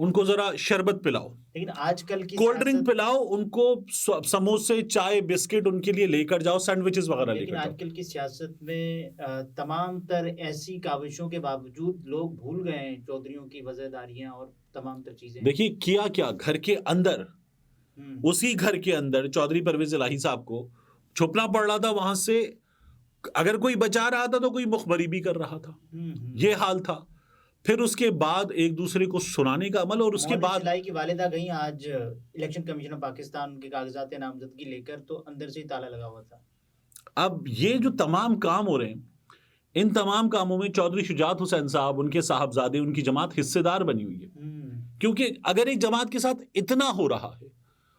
ان کو ذرا شربت پلاؤ، لیکن آج کل کی کولڈ ڈرنک پلاؤ، ان کو سموسے، چائے، بسکٹ ان کے لیے لے کر جاؤ، سینڈوچز وغیرہ لے لیکن کر آج جاؤ. کل کی سیاست میں تمام تر ایسی کاوشوں کے باوجود لوگ بھول گئے ہیں چودھریوں کی وزیرداریاں اور تمام تر چیزیں. دیکھیے کیا گھر کے اندر، اسی گھر کے اندر چودھری پرویز الہی صاحب کو چھپنا پڑ رہا تھا. وہاں سے اگر کوئی بچا رہا تھا تو کوئی مخبری بھی کر رہا تھا. یہ حال تھا. پھر اس کے بعد ایک دوسرے کو سنانے کا عمل، اور اس کے بعد سلائی کی والدہ گئی آج الیکشن کمیشن آف پاکستان کے کاغذات نامزدگی لے کر، تو اندر سے ہی تالا لگا ہوا تھا. اب یہ جو تمام کام ہو رہے ہیں، ان تمام کاموں میں چودھری شجاعت حسین صاحب، ان کے صاحبزادے، ان کی جماعت حصے دار بنی ہوئی ہے. کیونکہ اگر ایک جماعت کے ساتھ اتنا ہو رہا ہے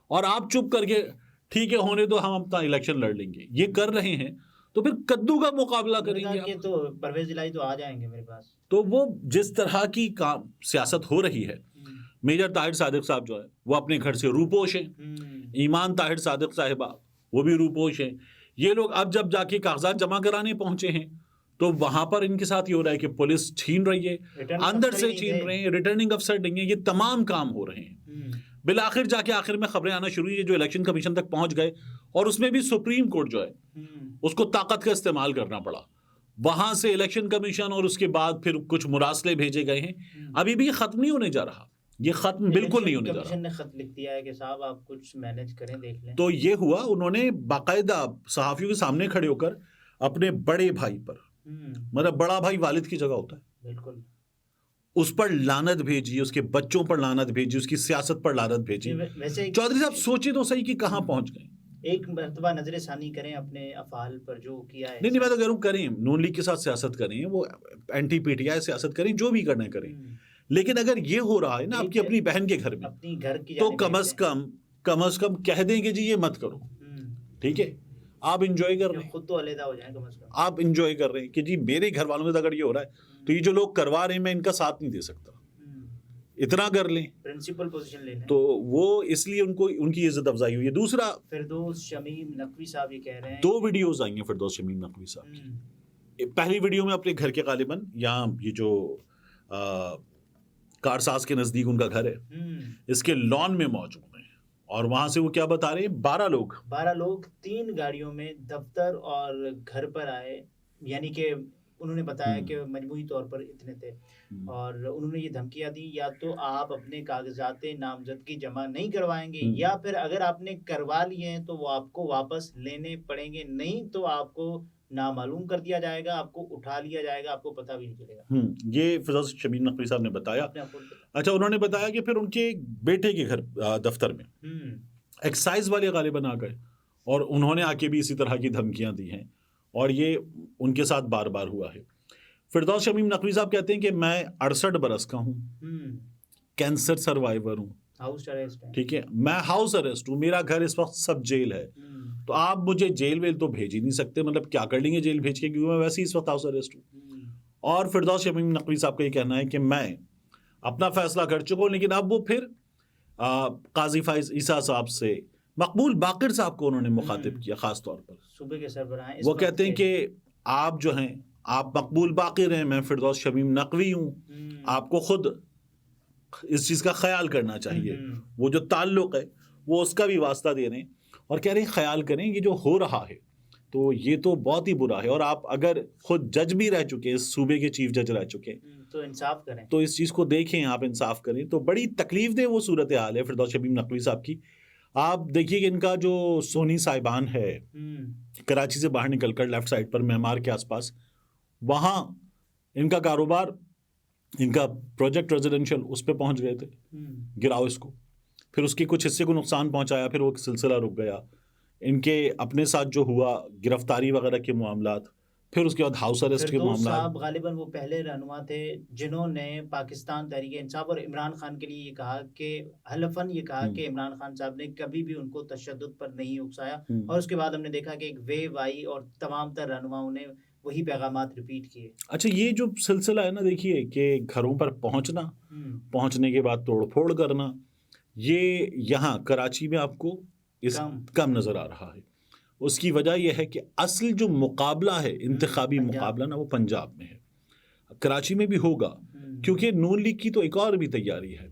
اور آپ چپ کر کے ٹھیک ہے ہونے دو، ہم اپنا الیکشن لڑ لیں گے، یہ کر رہے ہیں، تو پھر کدو کا مقابلہ کریں گے آپ. تو پرویز الہی تو آ جائیں گے میرے پاس. تو وہ جس طرح کی سیاست ہو رہی ہے، میجر طاہر صادق صاحب جو ہے وہ اپنے گھر سے روپوش ہیں. ایمان طاہر صادق صاحبہ وہ بھی روپوش ہیں. یہ لوگ اب جب جا کے کاغذات جمع کرانے پہنچے ہیں تو وہاں پر ان کے ساتھ یہ ہو رہا ہے کہ پولیس چھین رہی ہے، اندر سے چھین رہے ہیں، ریٹرننگ افسر نہیں ہے. یہ تمام کام ہو رہے ہیں. بالآخر جا کے آخر میں خبریں آنا شروع ہوئی جو الیکشن کمیشن تک پہنچ گئے، اور اس میں بھی سپریم کورٹ جو ہے اس کو طاقت کا استعمال کرنا پڑا. وہاں سے الیکشن کمیشن اور اس کے بعد پھر کچھ مراسلے بھیجے گئے ہیں. ابھی بھی یہ ختم نہیں ہونے جا رہا، یہ ختم بالکل نہیں ہونے جا رہا. کمیشن نے خط لکھ دیا ہے کہ صاحب آپ کچھ مینج کریں، دیکھ لیں. تو یہ ہوا، انہوں نے باقاعدہ صحافیوں کے سامنے کھڑے ہو کر اپنے بڑے بھائی پر، مطلب بڑا بھائی والد کی جگہ ہوتا ہے، بالکل اس پر لعنت بھیجی، اس کے بچوں پر لعنت بھیجی، اس کی سیاست پر لعنت بھیجی. چودھری صاحب سوچے تو صحیح کہ کہاں پہنچ گئے. ایک مرتبہ نظر ثانی کریں اپنے افعال پر جو کیا ہے. نہیں میں تو کہہ رہا ہوں کریں، نون لیگ کے ساتھ سیاست کریں، وہ اینٹی پی ٹی آئی سیاست کریں، جو بھی کرنا کریں. لیکن اگر یہ ہو رہا ہے نا آپ کی اپنی بہن کے گھر میں، تو کم از کم کہہ دیں کہ جی یہ مت کرو. ٹھیک ہے، آپ انجوائے کر رہے ہیں، خود تو علیحدہ ہو جائیں کم از کم. آپ انجوائے کر رہے ہیں کہ جی میرے گھر والوں میں اگر یہ ہو رہا ہے تو یہ جو لوگ کروا رہے ہیں میں ان کا ساتھ نہیں دے سکتا، اتنا کر لیں، پرنسپل پوزیشن لے لیں. تو وہ اس لیے ان کو ان کی عزت افزائی ہوئی ہے. دوسرا، فردوس شمیم نقوی صاحب یہ کہہ رہے ہیں، 2 ویڈیوز آئی ہیں فردوس شمیم نقوی صاحب کی. پہلی ویڈیو میں اپنے گھر کے غالباً یہاں یہ جو کارساز کے نزدیک ان کا گھر ہے، اس کے لان میں موجود ہیں، اور وہاں سے وہ کیا بتا رہے ہیں، 12 لوگ 3 گاڑیوں میں دفتر اور گھر پر آئے. یعنی کہ انہوں نے بتایا کہ مجموعی طور پر اتنے تھے، اور انہوں نے یہ دھمکیاں دی، یا تو آپ اپنے کاغذات نامزدگی جمع نہیں کروائیں گے، یا پھر اگر آپ نے کروا لیے ہیں تو وہ آپ کو واپس لینے پڑیں گے، نہیں تو آپ کو نامعلوم کر دیا جائے گا، آپ کو اٹھا لیا جائے گا، آپ کو پتہ بھی نہیں چلے گا. یہ فردوس شمیم نقوی صاحب نے بتایا. اچھا، انہوں نے بتایا کہ پھر ان کے بیٹے کے گھر دفتر میں ایکسائز والے غالباً آ گئے، اور انہوں نے آ کے بھی اسی طرح کی دھمکیاں دی ہیں، اور یہ ان کے ساتھ بار بار ہوا ہے. فردوس شمیم نقوی صاحب کہتے ہیں کہ میں 68 برس کا ہوں، کینسر سروائیور ہوں، ٹھیک ہے، میں ہاؤس اریسٹ ہوں، میرا گھر اس وقت سب جیل ہے، تو آپ مجھے جیل ویل تو بھیج ہی نہیں سکتے، مطلب کیا کر لیں گے جیل بھیج کے، کیونکہ میں ویسے ہی اس وقت ہاؤس اریسٹ ہوں. اور فردوس شمیم نقوی صاحب کا یہ کہنا ہے کہ میں اپنا فیصلہ کر چکا ہوں. لیکن اب وہ پھر قاضی فائز عیسیٰ صاحب سے، مقبول باقر صاحب کو انہوں نے مخاطب کیا خاص طور پر. صوبے کے سربراہ ہیں، وہ کہتے ہیں کہ آپ جو ہیں، آپ مقبول باقر ہیں، میں فردوس شمیم نقوی ہوں، آپ کو خود اس چیز کا خیال کرنا چاہیے. وہ جو تعلق ہے وہ اس کا بھی واسطہ دے رہے ہیں، اور کہہ رہے ہیں خیال کریں، یہ جو ہو رہا ہے تو یہ تو بہت ہی برا ہے، اور آپ اگر خود جج بھی رہ چکے، اس صوبے کے چیف جج رہ چکے، تو انصاف کریں، تو اس چیز کو دیکھیں، آپ انصاف کریں. تو بڑی تکلیف دہ وہ صورتحال ہے فردوس شمیم نقوی صاحب کی. آپ دیکھیے کہ ان کا جو سونی صاحبان ہے، کراچی سے باہر نکل کر لیفٹ سائڈ پر مہمار کے آس پاس، وہاں ان کا کاروبار، ان کا پروجیکٹ ریزیڈنشل اس پہ پہنچ گئے تھے، گراؤ اس کو، پھر اس کے کچھ حصے کو نقصان پہنچایا، پھر وہ سلسلہ رک گیا. ان کے اپنے ساتھ جو ہوا گرفتاری وغیرہ کے معاملات، پھر اس کے بعد ہاؤس اریسٹ کے معاملات. صاحب غالباً وہ پہلے رہنما تھے جنہوں نے پاکستان تحریک انصاف اور عمران خان کے لیے یہ کہا کہ حلفاً یہ کہا کہ عمران خان صاحب نے کبھی بھی ان کو تشدد پر نہیں اکسایا، اور اس کے بعد ہم نے دیکھا کہ ایک ویو آئی اور تمام تر رہنماؤں نے وہی پیغامات ریپیٹ کیے. اچھا، یہ جو سلسلہ ہے نا، دیکھیے کہ گھروں پر پہنچنا، پہنچنے کے بعد توڑ پھوڑ کرنا، یہ یہاں کراچی میں آپ کو کم نظر آ رہا ہے. اس کی وجہ یہ ہے کہ اصل جو مقابلہ ہے، انتخابی مقابلہ نا، وہ پنجاب میں ہے. کراچی میں بھی ہوگا، کیونکہ نون لیگ کی تو ایک اور بھی تیاری ہے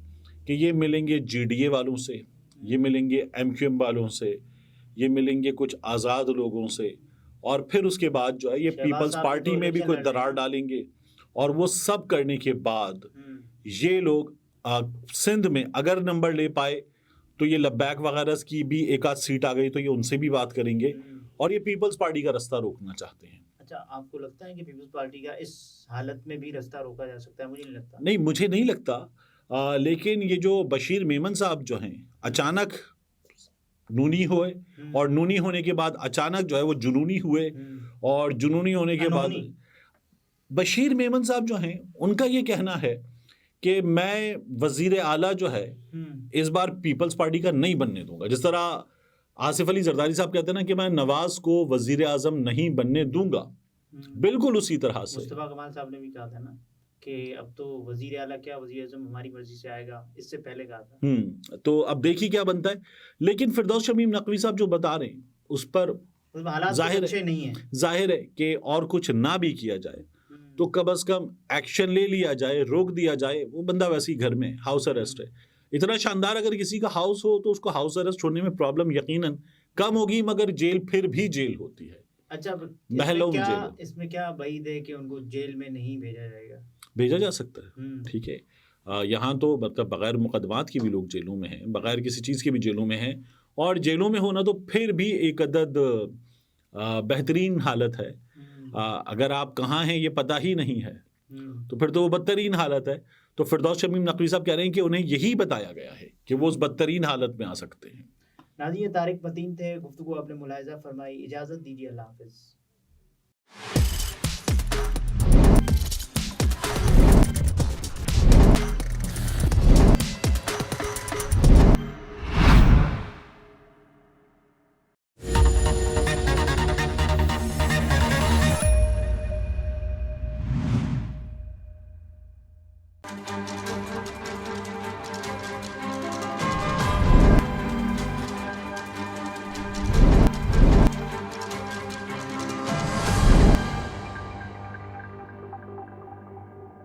کہ یہ ملیں گے جی ڈی اے والوں سے، یہ ملیں گے ایم کیو ایم والوں سے، یہ ملیں گے کچھ آزاد لوگوں سے، اور پھر اس کے بعد جو ہے یہ پیپلز پارٹی میں بھی کوئی درار ڈالیں گے، اور وہ سب کرنے کے بعد یہ لوگ سندھ میں اگر نمبر لے پائے تو یہ لبیک وغیرہ کی بھی ایک آدھ سیٹ آ گئی تو یہ ان سے بھی بات کریں گے، اور یہ پیپلز پارٹی کا رستہ روکنا چاہتے ہیں۔ اچھا، آپ کو لگتا ہے کہ پیپلز پارٹی کا اس حالت میں بھی رستہ روکا جا سکتا ہے؟ مجھے نہیں لگتا۔ نہیں، مجھے نہیں لگتا، لیکن یہ جو بشیر میمن صاحب جو ہیں اچانک نونی ہوئے، اور نونی ہونے کے بعد اچانک جو ہے وہ جنونی ہوئے، اور جنونی ہونے کے بعد بشیر میمن صاحب جو ہیں ان کا یہ کہنا ہے کہ میں وزیر اعلیٰ جو ہے اس بار پیپلز پارٹی کا نہیں بننے دوں گا، جس طرح آصف علی زرداری صاحب کہتے ہیں نا کہ میں نواز کو وزیر اعظم نہیں بننے دوں گا، بالکل اسی طرح سے مصطفیٰ کمال صاحب نے بھی کہا تھا نا کہ اب تو وزیر اعلیٰ کیا، وزیر اعظم ہماری مرضی سے آئے گا، اس سے پہلے کہا تھا۔ تو اب دیکھیے کیا بنتا ہے، لیکن فردوس شمیم نقوی صاحب جو بتا رہے ہیں اس پر ظاہر ہے کہ اور کچھ نہ بھی کیا جائے تو کم از کم ایکشن لے لیا جائے، روک دیا جائے، وہ بندہ ویسے ہی گھر میں ہاؤس اریسٹ ہے۔ اتنا شاندار اگر کسی کا ہاؤس ہو تو اس کو ہاؤس اریسٹ ہونے میں پرابلم یقیناً کم ہوگی، مگر جیل پھر بھی جیل ہوتی ہے۔ اچھا، محلوں میں جیل، اس میں کیا بعید ہے کہ ان کو جیل میں نہیں بھیجا جائے گا؟ بھیجا جا سکتا ہے، ٹھیک ہے، یہاں تو مطلب بغیر مقدمات کی بھی لوگ جیلوں میں ہیں، بغیر کسی چیز کے بھی جیلوں میں ہیں، اور جیلوں میں ہونا تو پھر بھی ایک عدد بہترین حالت ہے۔ اگر آپ کہاں ہیں یہ پتہ ہی نہیں ہے تو پھر تو وہ بدترین حالت ہے۔ تو فردوس شمیم نقوی صاحب کہہ رہے ہیں کہ انہیں یہی بتایا گیا ہے کہ وہ اس بدترین حالت میں آ سکتے ہیں۔ ناظرین، یہ طارق متین تھے، گفتگو آپ نے ملاحظہ فرمائی، اجازت دیجیے، اللہ حافظ۔